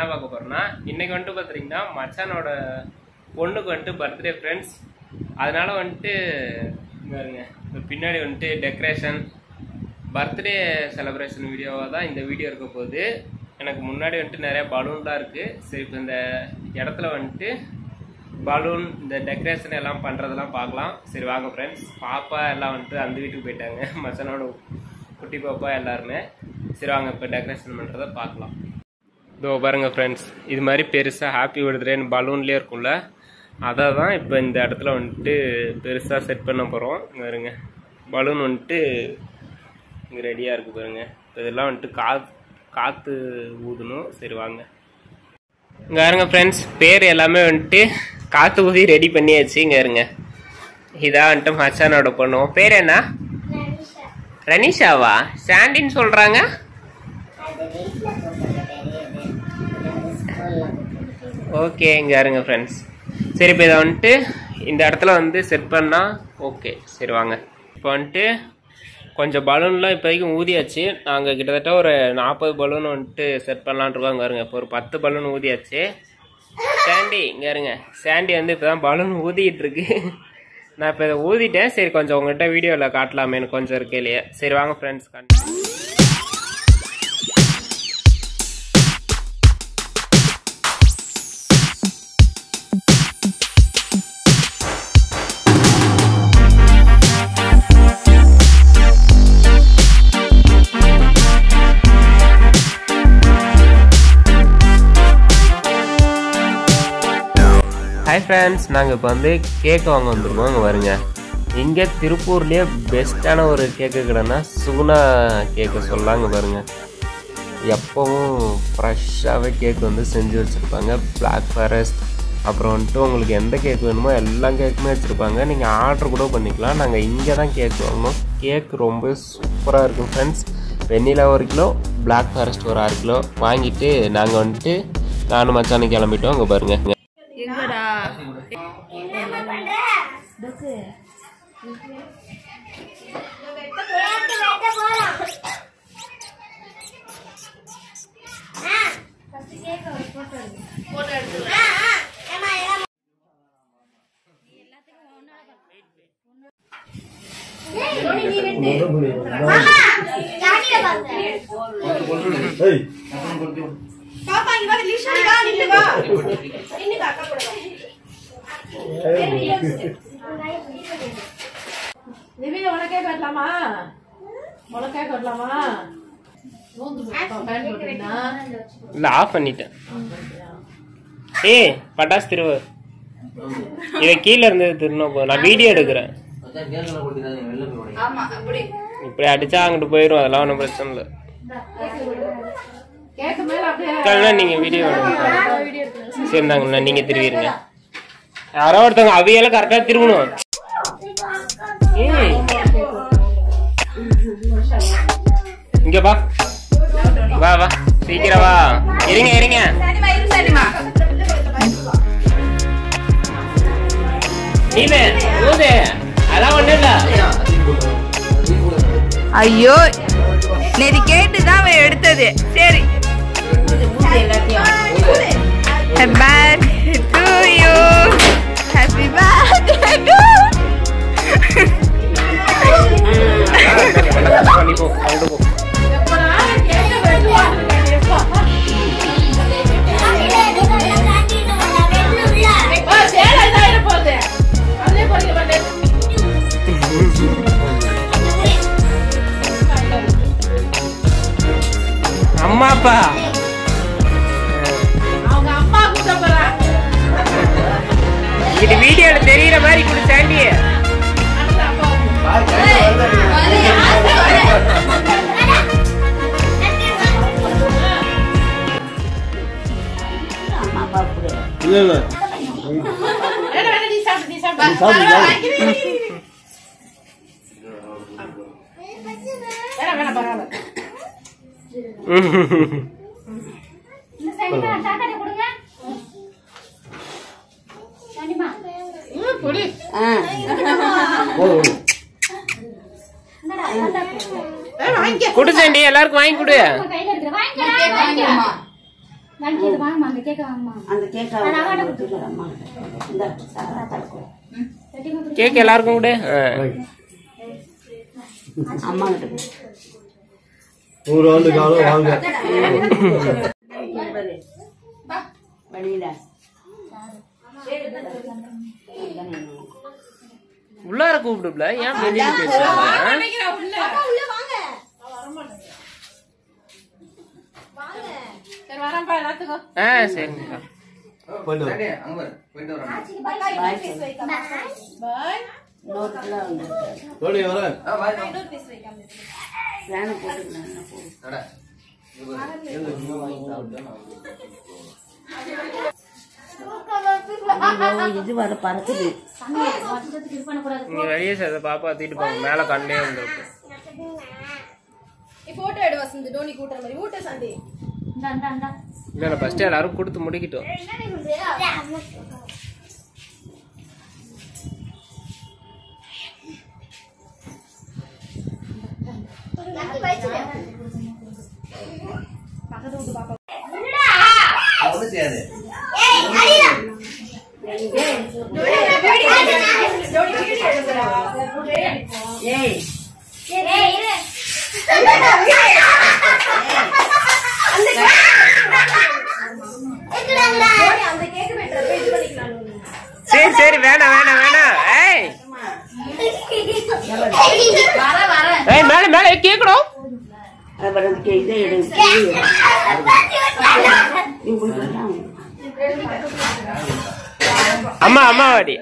என்ன பார்க்க போறோம்னா இன்னைக்கு வந்துட்டு பார்த்தீங்கன்னா மச்சானோட பொண்ணுக்கு வந்துட்டு பர்த்டே ஃப்ரெண்ட்ஸ். அதனால வந்துட்டு பின்னாடி வந்துட்டு டெக்கரேஷன் பர்த்டே செலிப்ரேஷன் வீடியோவாக தான் இந்த வீடியோ இருக்க போகுது. எனக்கு முன்னாடி வந்துட்டு நிறைய பலூன்லாம் இருக்குது. சரி, இப்போ இந்த இடத்துல வந்துட்டு பலூன் இந்த டெக்கரேஷன் எல்லாம் பண்ணுறதெல்லாம் பார்க்கலாம். சரி வாங்க ஃப்ரெண்ட்ஸ். பாப்பா எல்லாம் வந்துட்டு அந்த வீட்டுக்கு போயிட்டாங்க, மச்சானோட குட்டி பாப்பா எல்லாருமே. சரி வாங்க இப்போ டெக்கரேஷன் பண்ணுறதை பார்க்கலாம். இதோ பாருங்கள் ஃப்ரெண்ட்ஸ், இது மாதிரி பெருசாக ஹாப்பி பர்த்டேன்னு பலூன்லேயே இருக்கும்ல, அதை தான் இப்போ இந்த இடத்துல வந்துட்டு பெருசாக செட் பண்ண போகிறோம். இங்கே இருங்க, பலூன் வந்துட்டு இங்கே ரெடியாக இருக்குது பாருங்க. இப்போ இதெல்லாம் வந்துட்டு காற்று ஊதணும். சரி வாங்க. இங்கே இருங்க ஃப்ரெண்ட்ஸ், பேர் எல்லாமே வந்துட்டு காற்று ஊதி ரெடி பண்ணியாச்சு. இங்கே இருங்க, இதான் வந்துட்டு மச்சானோட பொண்ணும். பேர் என்ன? ரனிஷாவா? சாண்டின்னு சொல்கிறாங்க. ஓகே, இங்கே இருங்க ஃப்ரெண்ட்ஸ். சரி, இப்போ இதை வந்துட்டு இந்த இடத்துல வந்து செட் பண்ணால் ஓகே. சரி வாங்க. இப்போ வந்துட்டு கொஞ்சம் பலூன்லாம் இப்போதைக்கும் ஊதியாச்சு. நாங்கள் கிட்டத்தட்ட ஒரு 40 பலூன் வந்துட்டு செட் பண்ணலான் இருக்கோம். இங்கே இருங்க, இப்போ ஒரு 10 பலூன் ஊதியாச்சு. சாண்டி இங்கே இருங்க, சாண்டி வந்து இப்போ தான் பலூன் ஊதிக்கிட்டு இருக்கு. நான் இப்போ இதை ஊதிட்டேன். சரி, கொஞ்சம் உங்கள்கிட்ட வீடியோவில் காட்டலாமே, எனக்கு கொஞ்சம் இருக்கையிலேயே. சரி வாங்க ஃப்ரெண்ட்ஸ். ஹாய் ஃப்ரெண்ட்ஸ், நாங்கள் இப்போ வந்து கேக்கு வாங்க வந்துருக்கோம். இங்கே வருங்க, இங்கே திருப்பூர்லேயே பெஸ்ட்டான ஒரு கேக்கு கடைன்னா சுகுணா கேக்கு சொல்லலாம். இங்கே பாருங்கள், எப்போவும் ஃப்ரெஷ்ஷாகவே கேக் வந்து செஞ்சு வச்சுருப்பாங்க. பிளாக் ஃபாரஸ்ட், அப்புறம் வந்துட்டு உங்களுக்கு எந்த கேக் வேணுமோ எல்லா கேக்குமே வச்சுருப்பாங்க. நீங்கள் ஆர்டர் கூட பண்ணிக்கலாம். நாங்கள் இங்கே தான் கேக் வாங்கணும். கேக் ரொம்ப சூப்பராக இருக்கும் ஃப்ரெண்ட்ஸ். வெண்ணிலா 1 கிலோ, பிளாக் ஃபாரஸ்ட் ஒரு 6 கிலோ வாங்கிட்டு நாங்கள் வந்துட்டு நானும் மச்சானு கிளம்பிட்டோம். இங்கே பாருங்கள், எங்கடா இல்லை ஆஃப் பண்ணிட்டேன். பட்டாசு திருவு, இதை கீழே இருந்து திருணும். நான் வீடியோ எடுக்கிறேன். இப்படி அடிச்சா அங்கிட்டு போயிடும், அதெல்லாம் ஒன்றும் பிரச்சனை இல்லை. நீங்க வீடியோ சரி நாங்க நீங்க திருவிடுங்க. யாரோ ஒருத்தவங்க அவையெல்லாம் கரெக்டா திருவணும். இங்க வா வா வா, சீக்கிரம் வா. இருங்க இருங்க, நீவே ஊது, அதெல்லாம் ஒண்ணு இல்ல. ஐயோ, நேதி கேட்டுதான் அவன் எடுத்தது. சரி, happy birthday to you, happy birthday to அம்மா அப்பா. இது வீடியோல தெரியற மாதிரி கூட சாண்டியே. குடு சாண்டி, எல்லாருக்கும் வாங்கி கொடு. அந்த கேக்க கேக் எல்லாருக்கும் கூட அம்மா கிட்ட ஒரு ஆண்டு காலம் வாங்க உள்ளார கூப்பிடுல ஏன் வெளியில பேசுறீங்க சரிங்கக்கா போயிட்டு இது வர பறக்குது நீங்க வெளியே சேர்ந்த பாப்பா தூக்கிட்டு போங்க மேல கண்டே வந்துருக்கு போட்டோ எடு வசந்த் டோனி கூட்டுற மாதிரி ஊட்ட சந்தி இல்ல ஃபர்ஸ்ட் எல்லாரும் கொடுத்து முடிக்கிட்டோம் சரி சரி வேணாம் வேணாம் வேணாம் ஏய் ஏய் மேல மேல கேக்கணும் அம்மா அம்மா வாடி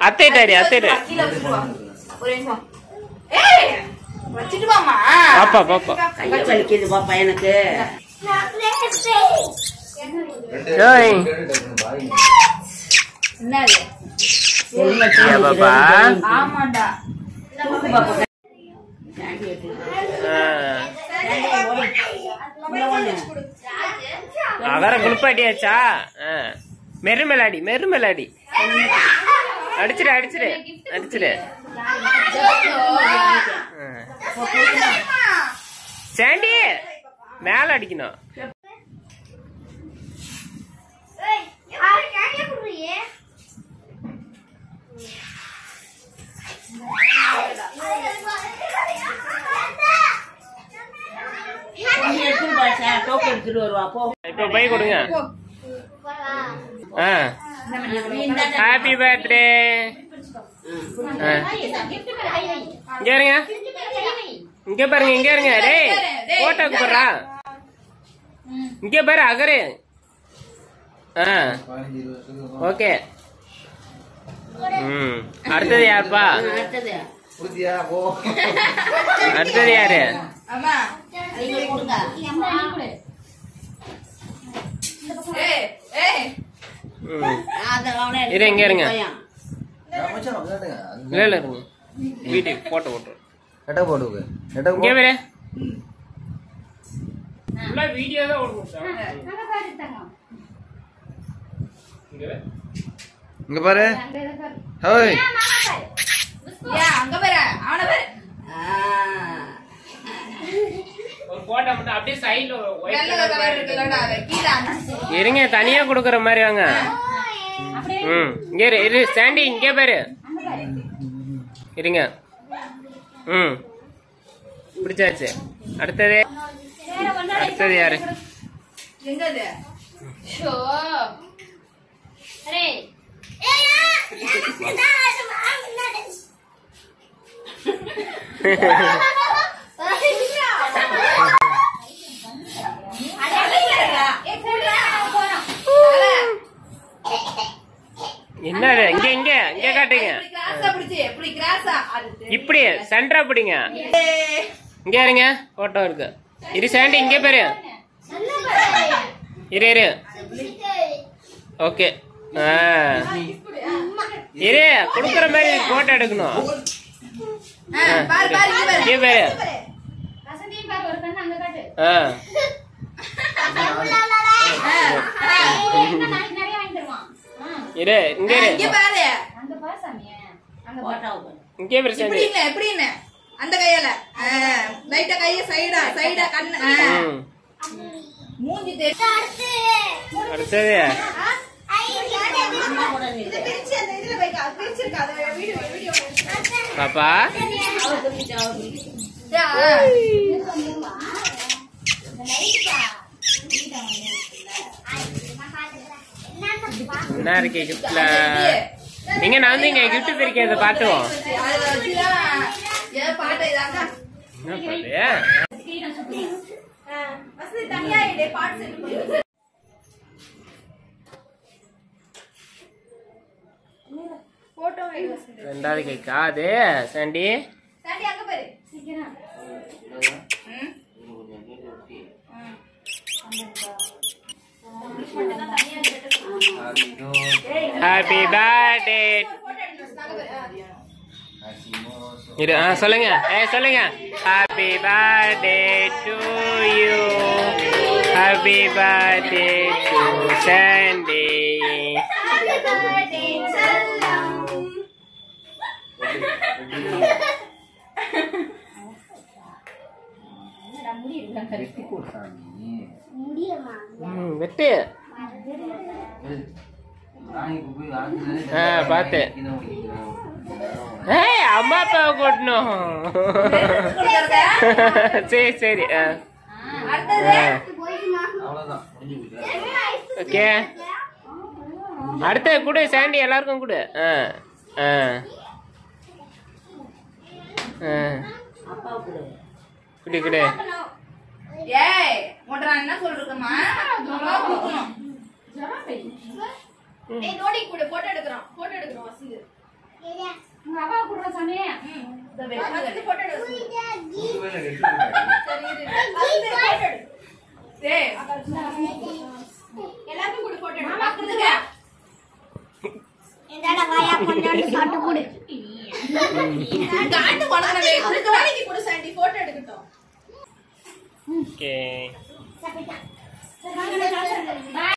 அத்தைட்டாடி அத்தைட்ட பாப்பா பாப்பா பாப்பா எனக்கு பாப்பா ஆமாண்டா அவரை குளிப்பாட்டியாச்சா மெருமலாடி மெருமலாடி அடிச்சிடு அடிச்சிடு அடிச்சிடு சாண்டி மேல அடிக்கணும் இப்போ போய் கொடுங்க ஹாப்பி பர்த்டே இங்க இருங்க இங்க பாருங்க இங்க இருங்க டேய் போட்டோக்கு போடுறா இங்க பாரு அகரு ஓகே அடுத்தது யாருப்பா அடுத்தது யாரு இரு இங்க இருங்க இல்ல இல்ல இருங்க வீட்டுக்கு போட்டோ போட்டு இங்க வேற வீடியோ தான் ஓடுறோம் இங்க பாரு ஹோய் அங்க பாரு அவன பாரு ஒரு போட்டோ மட்டும் அப்படியே சைடுல வெள்ளை கலர் இருக்குலடா அத கீழ இருங்க தனியா கொடுக்கற மாதிரி வாங்க இங்க இரு சாண்டி இங்க பாரு இருங்க பிடிச்சாச்சு அடுத்தது அடுத்தது யாரு எங்கது ஷோ அரே என்ன இங்க இங்க இங்க காட்டுங்க இப்படி சென்டரா பிடிங்க இங்க இருங்க போட்டோ இருக்கு இரு சாண்டி இங்க பாரு இரு இரு ஓகே இரு குடுக்கற மாதிரி போட்டோ எடுக்கணும் இங்க பாரு இரு இங்க இரு பாரு இங்க பாரு சாண்டி எப்படி என்ன அந்த கையால லைட்டா கைய சைடா சைடா கண்ணு மூஞ்சி தெரியும். அடுத்தது இதை பிரிச்சு அந்த இதுல வைக்க. அது பிரிச்சிருக்கா. அது வீடியோ. பாப்பா என்ன இருக்கு கிஃப்ட்ல? நீங்க நான் வந்து இங்க கிஃப்ட் பிரிக்கிறத பாத்துவோம். என்ன பாரு? ரெண்டாவது கேக்கா அது சாண்டி? அங்க பாரு. Happy birthday. இரு சொல்லுங்க. சொல்லுங்க. Happy birthday to you. Happy birthday to Sandy. வெட்டு பாத்து. அம்மா அப்பாவை கூட்டணும். சரி சரி. ஓகே அடுத்த கொடு சாண்டி, எல்லாருக்கும் கொடு. குடி குடி. ஏய் உன்கிட்ட நான் என்ன சொல்றேம்மா? அம்மா கூக்கணும். ஏய் நோடி கூட போட்டோ எடுக்கறோம் வசந்த். உங்க அப்பா கூட சொன்னே. இந்த வெச்சு போட்டோ எடு. சரி போட்டோ எடு. டேய் எல்லாரும் கூட போட்டோ எடு. மாமா குடுங்க. இந்தடா வாயா கொண்டாந்து சாப்பிட்டு குடு. காண்டு வளரவே. நோடிக்கு கூட சாண்டி போட்டோ எடுக்கட்டும். ஓகே.